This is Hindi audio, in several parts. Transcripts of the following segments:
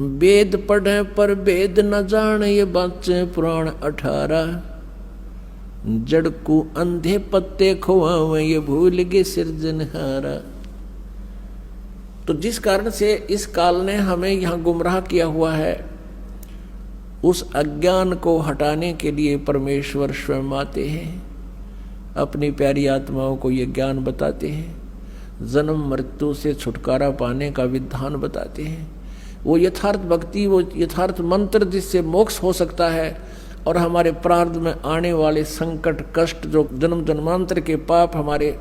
वेद पढ़े पर वेद न जान, ये बाचे पुराण 18। जड़ को अंधे पत्ते खुआवे, ये भूल गए सिरजनहारा। तो जिस कारण से इस काल ने हमें यहाँ गुमराह किया हुआ है, उस अज्ञान को हटाने के लिए परमेश्वर स्वयं आते हैं, अपनी प्यारी आत्माओं को ये ज्ञान बताते हैं, जन्म मृत्यु से छुटकारा पाने का विधान बताते हैं। वो यथार्थ भक्ति, वो यथार्थ मंत्र जिससे मोक्ष हो सकता है और हमारे प्रारब्ध में आने वाले संकट कष्ट, जो जन्म जन्मांतर के पाप हमारे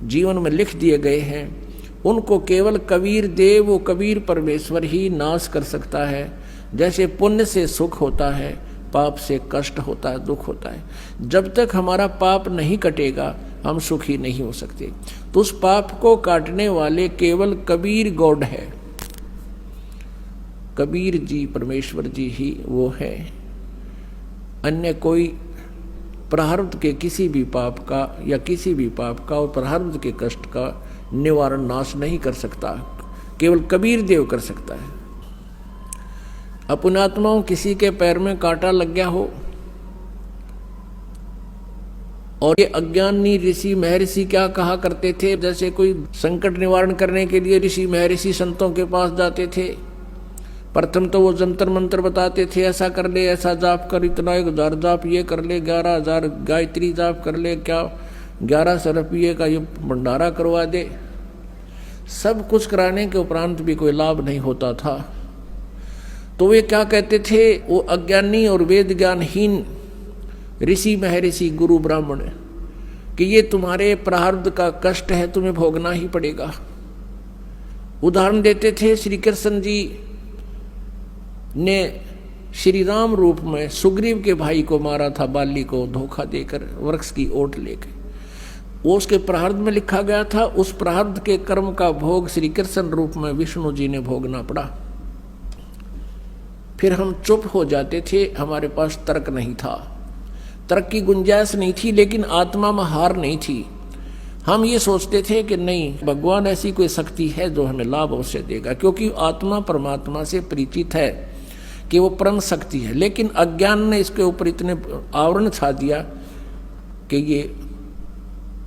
जीवन में लिख दिए गए हैं, उनको केवल कबीर देव, वो कबीर परमेश्वर ही नाश कर सकता है। जैसे पुण्य से सुख होता है, पाप से कष्ट होता है, दुख होता है। जब तक हमारा पाप नहीं कटेगा हम सुखी नहीं हो सकते। तो उस पाप को काटने वाले केवल कबीर गॉड है, कबीर जी परमेश्वर जी ही वो है। अन्य कोई प्रारब्ध के किसी भी पाप का या किसी भी पाप का और प्रारब्ध के कष्ट का निवारण नाश नहीं कर सकता, केवल कबीर देव कर सकता है। अपनात्माओं, किसी के पैर में कांटा लग गया हो और ये अज्ञानी ऋषि महर्षि क्या कहा करते थे, जैसे कोई संकट निवारण करने के लिए ऋषि महर्षि संतों के पास जाते थे। प्रथम तो वो जंतर मंत्र बताते थे, ऐसा कर ले, ऐसा जाप कर, इतना 1000 जाप ये कर ले, 11,000 गायत्री जाप कर ले, क्या 1100 रुपये का ये भंडारा करवा दे। सब कुछ कराने के उपरांत भी कोई लाभ नहीं होता था। तो वे क्या कहते थे, वो अज्ञानी और वेद ज्ञानहीन ऋषि महर्षि गुरु ब्राह्मण, कि ये तुम्हारे प्रारब्ध का कष्ट है, तुम्हें भोगना ही पड़ेगा। उदाहरण देते थे, श्री कृष्ण जी ने श्री राम रूप में सुग्रीव के भाई को मारा था, बाली को धोखा देकर वृक्ष की ओट लेकर। वो उसके प्रारब्ध में लिखा गया था। उस प्रारब्ध के कर्म का भोग श्री कृष्ण रूप में विष्णु जी ने भोगना पड़ा। फिर हम चुप हो जाते थे, हमारे पास तर्क नहीं था, तर्क की गुंजाइश नहीं थी, लेकिन आत्मा में हार नहीं थी। हम ये सोचते थे कि नहीं, भगवान ऐसी कोई शक्ति है जो हमें लाभ अवश्य देगा, क्योंकि आत्मा परमात्मा से परिचित है कि वो परम शक्ति है। लेकिन अज्ञान ने इसके ऊपर इतने आवरण छा दिया कि ये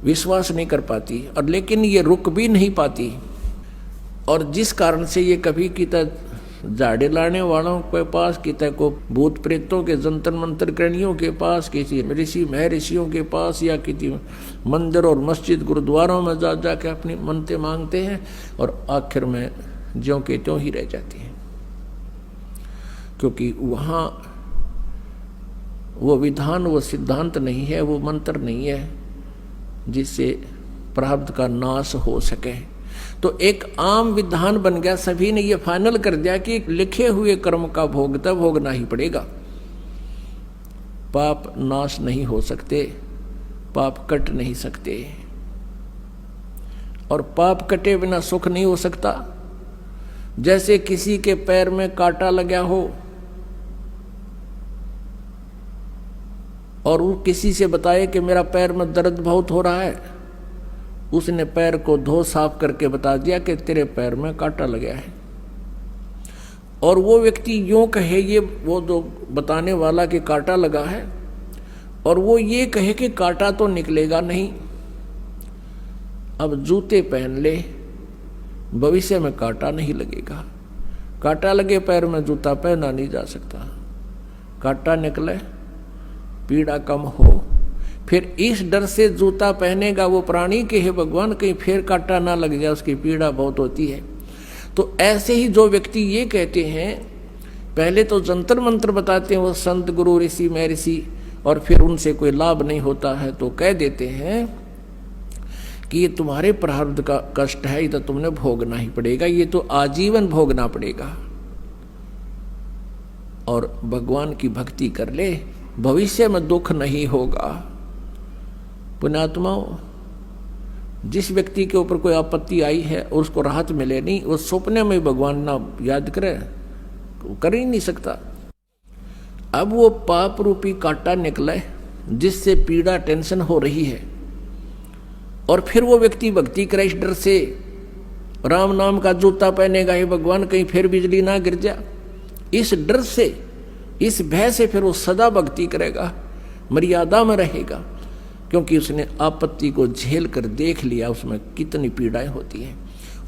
विश्वास नहीं कर पाती, और लेकिन ये रुक भी नहीं पाती। और जिस कारण से ये कभी किता झाड़े लाने वालों के पास, किता को भूत प्रेतों के जंतर मंत्र करणियों के पास, किसी ऋषि महर्षियों के पास, या किसी मंदिर और मस्जिद गुरुद्वारों में जा जाके अपनी मन्नतें मांगते हैं, और आखिर में ज्यों के त्यों ही रह जाती हैं, क्योंकि वहाँ वो विधान, वो सिद्धांत नहीं है, वो मंत्र नहीं है जिससे प्रारब्ध का नाश हो सके। तो एक आम विधान बन गया, सभी ने ये फाइनल कर दिया कि लिखे हुए कर्म का भोग तब भोगना ही पड़ेगा। पाप नाश नहीं हो सकते, पाप कट नहीं सकते, और पाप कटे बिना सुख नहीं हो सकता। जैसे किसी के पैर में कांटा लगा हो और वो किसी से बताए कि मेरा पैर में दर्द बहुत हो रहा है, उसने पैर को धो साफ करके बता दिया कि तेरे पैर में कांटा लगा है, और वो व्यक्ति यूं कहे, ये वो जो बताने वाला कि कांटा लगा है, और वो ये कहे कि कांटा तो निकलेगा नहीं, अब जूते पहन ले, भविष्य में कांटा नहीं लगेगा। कांटा लगे पैर में जूता पहना नहीं जा सकता, कांटा निकले पीड़ा कम हो। फिर इस डर से जूता पहनेगा वो प्राणी के हे भगवान कहीं फिर कांटा ना लग जाए, उसकी पीड़ा बहुत होती है। तो ऐसे ही जो व्यक्ति ये कहते हैं, पहले तो जंतर मंत्र बताते हैं वो संत गुरु ऋषि महर्षि, और फिर उनसे कोई लाभ नहीं होता है तो कह देते हैं कि ये तुम्हारे प्रारब्ध का कष्ट है, ये तो तुमने भोगना ही पड़ेगा, ये तो आजीवन भोगना पड़ेगा, और भगवान की भक्ति कर ले, भविष्य में दुख नहीं होगा। पुण्यात्माओं, जिस व्यक्ति के ऊपर कोई आपत्ति आई है और उसको राहत मिले नहीं, वो सपने में भगवान ना याद करे, कर ही नहीं सकता। अब वो पाप रूपी कांटा निकले जिससे पीड़ा टेंशन हो रही है, और फिर वो व्यक्ति भक्ति करे इस डर से राम नाम का जूता पहनेगा, हे भगवान कहीं फिर बिजली ना गिर जा। इस डर से, इस भय से फिर वो सदा भक्ति करेगा, मर्यादा में रहेगा, क्योंकि उसने आपत्ति को झेल कर देख लिया उसमें कितनी पीड़ाएं होती हैं।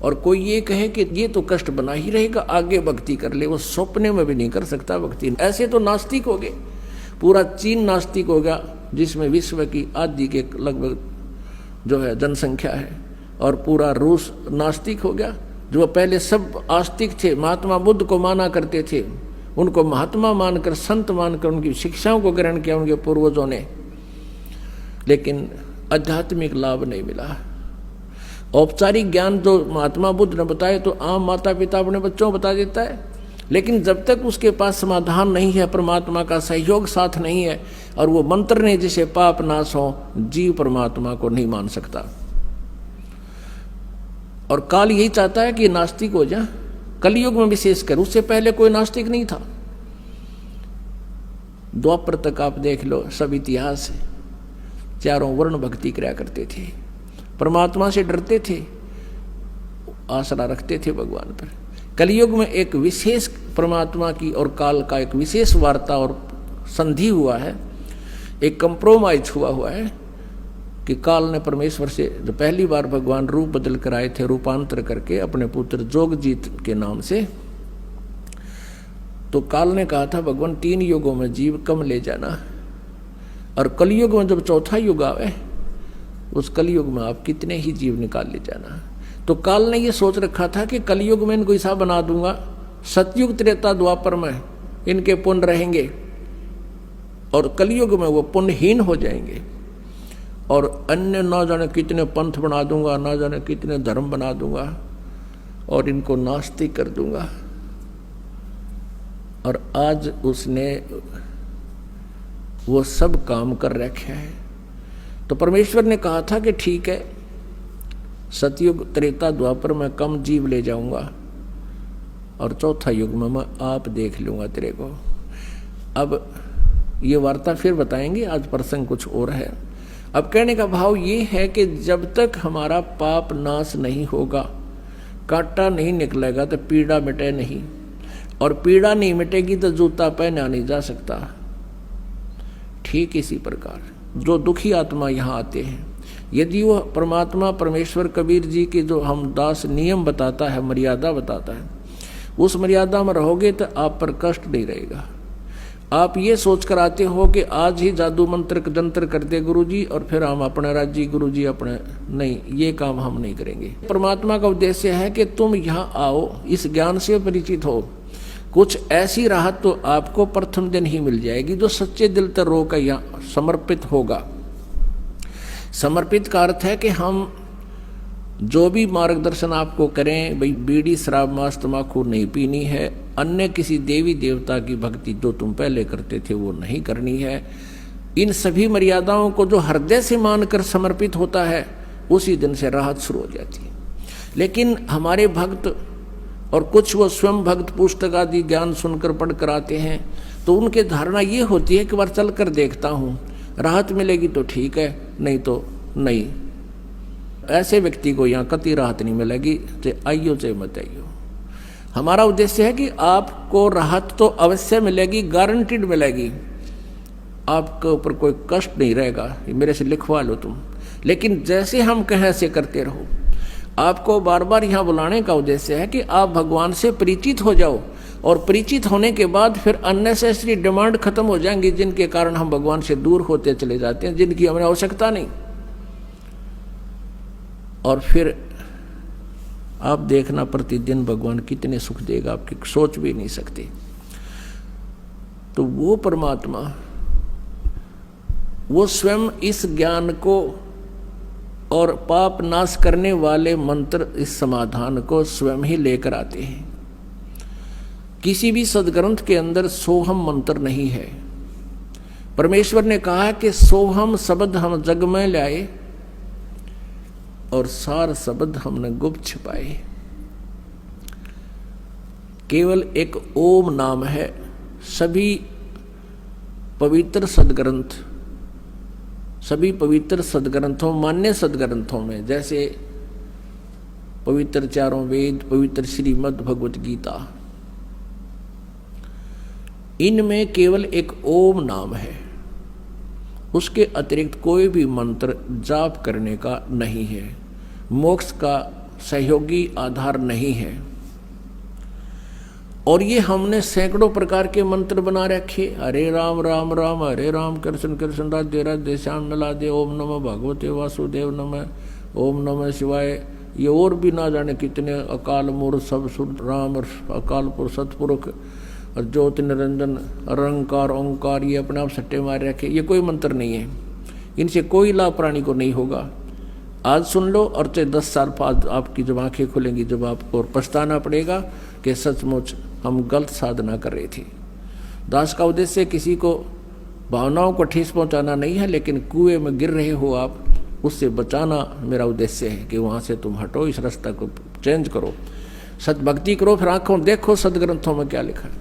और कोई ये कहे कि ये तो कष्ट बना ही रहेगा, आगे भक्ति कर ले, वो सपने में भी नहीं कर सकता भक्ति। ऐसे तो नास्तिक हो गए, पूरा चीन नास्तिक हो गया, जिसमें विश्व की आधी के लगभग जो है जनसंख्या है, और पूरा रूस नास्तिक हो गया। जो पहले सब आस्तिक थे, महात्मा बुद्ध को माना करते थे, उनको महात्मा मानकर, संत मानकर उनकी शिक्षाओं को ग्रहण किया उनके पूर्वजों ने, लेकिन आध्यात्मिक लाभ नहीं मिला। औपचारिक ज्ञान जो महात्मा बुद्ध ने बताए तो आम माता पिता अपने बच्चों को बता देता है, लेकिन जब तक उसके पास समाधान नहीं है, परमात्मा का सहयोग साथ नहीं है, और वो मंत्र नहीं जिसे पाप नाश हो, जीव परमात्मा को नहीं मान सकता। और काल यही चाहता है कि नास्तिक हो जाए, कलयुग में विशेषकर, उससे पहले कोई नास्तिक नहीं था। द्वापर तक आप देख लो, सब इतिहास है, चारों वर्ण भक्ति किया करते थे, परमात्मा से डरते थे, आसरा रखते थे भगवान पर। कलयुग में एक विशेष परमात्मा की और काल का एक विशेष वार्ता और संधि हुआ है, एक कंप्रोमाइज हुआ है कि काल ने परमेश्वर से जो पहली बार भगवान रूप बदल कर आए थे, रूपांतर करके अपने पुत्र जोगजीत के नाम से, तो काल ने कहा था भगवान 3 युगों में जीव कम ले जाना, और कलयुग में जब चौथा युग आवे, उस कलयुग में आप कितने ही जीव निकाल ले जाना। तो काल ने ये सोच रखा था कि कलयुग में इनको ऐसा बना दूंगा, सतयुग त्रेता द्वापर में इनके पुण्य रहेंगे, और कलयुग में वो पुण्यहीन हो जाएंगे, और अन्य ना जाने कितने पंथ बना दूंगा, ना जाने कितने धर्म बना दूंगा, और इनको नास्तिक कर दूंगा। और आज उसने वो सब काम कर रखे हैं। तो परमेश्वर ने कहा था कि ठीक है, सतयुग त्रेता द्वापर में कम जीव ले जाऊंगा, और चौथा युग में मैं आप देख लूंगा तेरे को। अब ये वार्ता फिर बताएंगे, आज प्रसंग कुछ और है। अब कहने का भाव ये है कि जब तक हमारा पाप नाश नहीं होगा, कांटा नहीं निकलेगा, तो पीड़ा मिटे नहीं, और पीड़ा नहीं मिटेगी तो जूता पहना नहीं जा सकता। ठीक इसी प्रकार जो दुखी आत्मा यहाँ आते हैं, यदि वो परमात्मा परमेश्वर कबीर जी के जो हम दास नियम बताता है, मर्यादा बताता है, उस मर्यादा में रहोगे तो आप पर कष्ट नहीं रहेगा। आप ये सोच कर आते हो कि आज ही जादू मंत्र जंत्र कर दे गुरुजी, और फिर हम अपने राज्य गुरुजी अपने, नहीं, ये काम हम नहीं करेंगे। परमात्मा का उद्देश्य है कि तुम यहाँ आओ, इस ज्ञान से परिचित हो, कुछ ऐसी राहत तो आपको प्रथम दिन ही मिल जाएगी जो सच्चे दिल तक रो कर यहाँ समर्पित होगा। समर्पित का अर्थ है कि हम जो भी मार्गदर्शन आपको करें, भाई बीड़ी शराब मांस तम्बाकू नहीं पीनी है, अन्य किसी देवी देवता की भक्ति जो तुम पहले करते थे वो नहीं करनी है, इन सभी मर्यादाओं को जो हृदय से मानकर समर्पित होता है, उसी दिन से राहत शुरू हो जाती है। लेकिन हमारे भक्त, और कुछ वो स्वयं भक्त पुस्तक आदि ज्ञान सुनकर पढ़ कर आते हैं, तो उनकी धारणा ये होती है कि बार चल कर देखता हूँ, राहत मिलेगी तो ठीक है, नहीं तो नहीं। ऐसे व्यक्ति को यहाँ कतई राहत नहीं मिलेगी, चाहे आइयो चाहे मत आइयो। हमारा उद्देश्य है कि आपको राहत तो अवश्य मिलेगी, गारंटीड मिलेगी, आपके ऊपर कोई कष्ट नहीं रहेगा, मेरे से लिखवा लो तुम। लेकिन जैसे हम कहें ऐसे करते रहो। आपको बार बार यहाँ बुलाने का उद्देश्य है कि आप भगवान से परिचित हो जाओ, और परिचित होने के बाद फिर अननेसेसरी डिमांड खत्म हो जाएंगी, जिनके कारण हम भगवान से दूर होते चले जाते हैं, जिनकी हमें आवश्यकता नहीं। और फिर आप देखना प्रतिदिन भगवान कितने सुख देगा, आपकी सोच भी नहीं सकते। तो वो परमात्मा, वो स्वयं इस ज्ञान को और पाप नाश करने वाले मंत्र, इस समाधान को स्वयं ही लेकर आते हैं। किसी भी सदग्रंथ के अंदर सोहम मंत्र नहीं है। परमेश्वर ने कहा है कि सोहम शब्द हम जग में लाए, और सार शब्द हमने गुप्त छिपाए। केवल एक ओम नाम है। सभी पवित्र सदग्रंथ, सभी पवित्र सदग्रंथों, मान्य सदग्रंथों में, जैसे पवित्र चारों वेद, पवित्र श्रीमद् भगवत गीता, इनमें केवल एक ओम नाम है। उसके अतिरिक्त कोई भी मंत्र जाप करने का नहीं है, मोक्ष का सहयोगी आधार नहीं है। और ये हमने सैकड़ों प्रकार के मंत्र बना रखे, हरे राम राम राम हरे राम, कृष्ण कृष्ण राधे राधे श्याम मिला दे, ओम नमः भगवते वासुदेव नमः, ओम नमः शिवाय। ये और भी ना जाने कितने अकाल मूर्त सब सुर राम, अकाल पुरुष सतपुरुष, ज्योति निरंजन, अरंकार ओंकार, ये अपने आप सट्टे मार रखे। ये कोई मंत्र नहीं है, इनसे कोई लाभ प्राणी को नहीं होगा। आज सुन लो और चाहे 10 साल बाद आपकी जब आंखें खुलेंगी, जब आपको पछताना पड़ेगा कि सचमुच हम गलत साधना कर रहे थे। दास का उद्देश्य किसी को भावनाओं को ठेस पहुंचाना नहीं है, लेकिन कुएं में गिर रहे हो आप, उससे बचाना मेरा उद्देश्य है कि वहाँ से तुम हटो, इस रास्ता को चेंज करो, सतभक्ति करो, फिर आंखों देखो सदग्रंथों में क्या लिखा है।